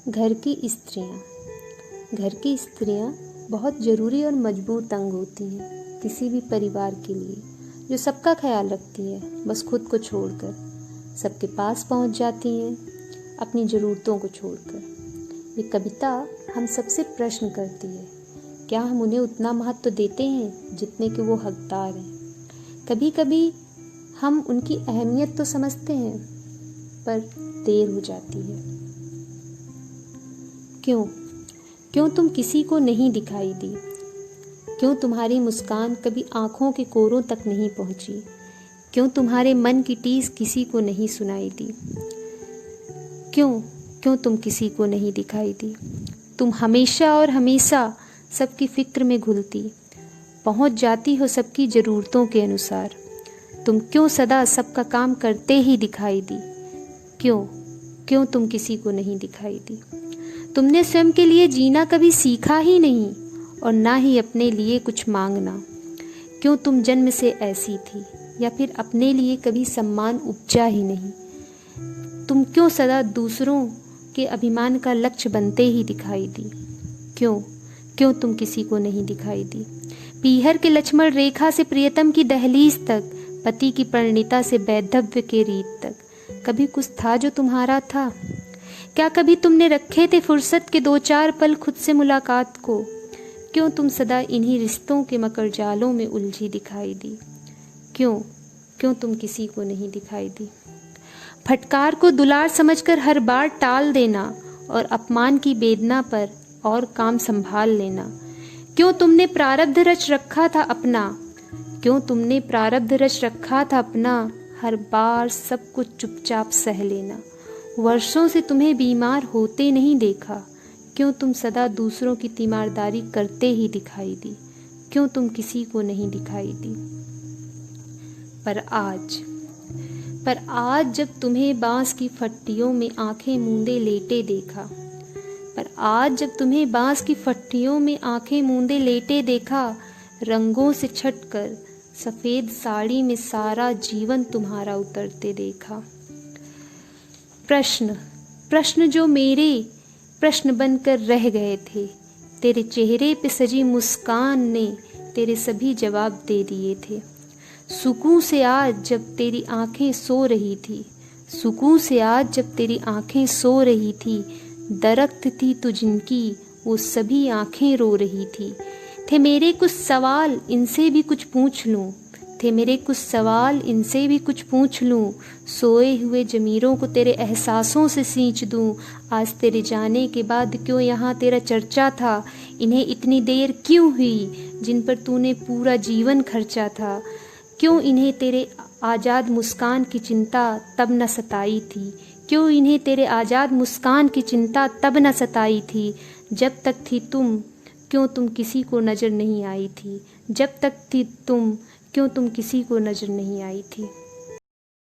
घर की स्त्रियाँ बहुत ज़रूरी और मजबूत अंग होती हैं किसी भी परिवार के लिए, जो सबका ख्याल रखती है, बस खुद को छोड़कर सबके पास पहुंच जाती हैं अपनी ज़रूरतों को छोड़कर। ये कविता हम सबसे प्रश्न करती है, क्या हम उन्हें उतना महत्व देते हैं जितने कि वो हकदार हैं? कभी कभी हम उनकी अहमियत तो समझते हैं, पर देर हो जाती है। क्यों तुम किसी को नहीं दिखाई दी? क्यों तुम्हारी मुस्कान कभी आँखों के कोरों तक नहीं पहुँची? क्यों तुम्हारे मन की टीस किसी को नहीं सुनाई दी? क्यों तुम किसी को नहीं दिखाई दी? तुम हमेशा और हमेशा सबकी फिक्र में घुलती, पहुँच जाती हो सबकी ज़रूरतों के अनुसार। तुम क्यों सदा सबका काम करते ही दिखाई दी? क्यों तुम किसी को नहीं दिखाई दी? तुमने स्वयं के लिए जीना कभी सीखा ही नहीं, और ना ही अपने लिए कुछ मांगना। क्यों तुम जन्म से ऐसी थी, या फिर अपने लिए कभी सम्मान उपजा ही नहीं? तुम क्यों सदा दूसरों के अभिमान का लक्ष्य बनते ही दिखाई दी? क्यों तुम किसी को नहीं दिखाई दी? पीहर के लक्ष्मण रेखा से प्रियतम की दहलीज तक, पति की परिणीता से वैधव्य के रीत तक, कभी कुछ था जो तुम्हारा था? क्या कभी तुमने रखे थे फुर्सत के 2-4 पल खुद से मुलाकात को? क्यों तुम सदा इन्हीं रिश्तों के मकर जालों में उलझी दिखाई दी? क्यों तुम किसी को नहीं दिखाई दी? फटकार को दुलार समझकर हर बार टाल देना, और अपमान की वेदना पर और काम संभाल लेना। क्यों तुमने प्रारब्ध रच रखा था अपना, हर बार सब कुछ चुपचाप सह लेना। वर्षों से तुम्हें बीमार होते नहीं देखा, क्यों तुम सदा दूसरों की तीमारदारी करते ही दिखाई दी? क्यों तुम किसी को नहीं दिखाई दी? पर आज जब तुम्हें बांस की फट्टियों में आंखें मूंदे लेटे देखा, रंगों से छटकर सफ़ेद साड़ी में सारा जीवन तुम्हारा उतरते देखा। प्रश्न जो मेरे प्रश्न बनकर रह गए थे, तेरे चेहरे पे सजी मुस्कान ने तेरे सभी जवाब दे दिए थे। सुकून से आज जब तेरी आंखें सो रही थी, दरख्त थी तू जिनकी वो सभी आंखें रो रही थी। थे मेरे कुछ सवाल इनसे भी कुछ पूछ लूं, सोए हुए जमीरों को तेरे एहसासों से सींच दूं। आज तेरे जाने के बाद क्यों यहाँ तेरा चर्चा था, इन्हें इतनी देर क्यों हुई जिन पर तूने पूरा जीवन खर्चा था? क्यों इन्हें तेरे आज़ाद मुस्कान की चिंता तब न सताई थी? जब तक थी तुम, क्यों तुम किसी को नज़र नहीं आई थी?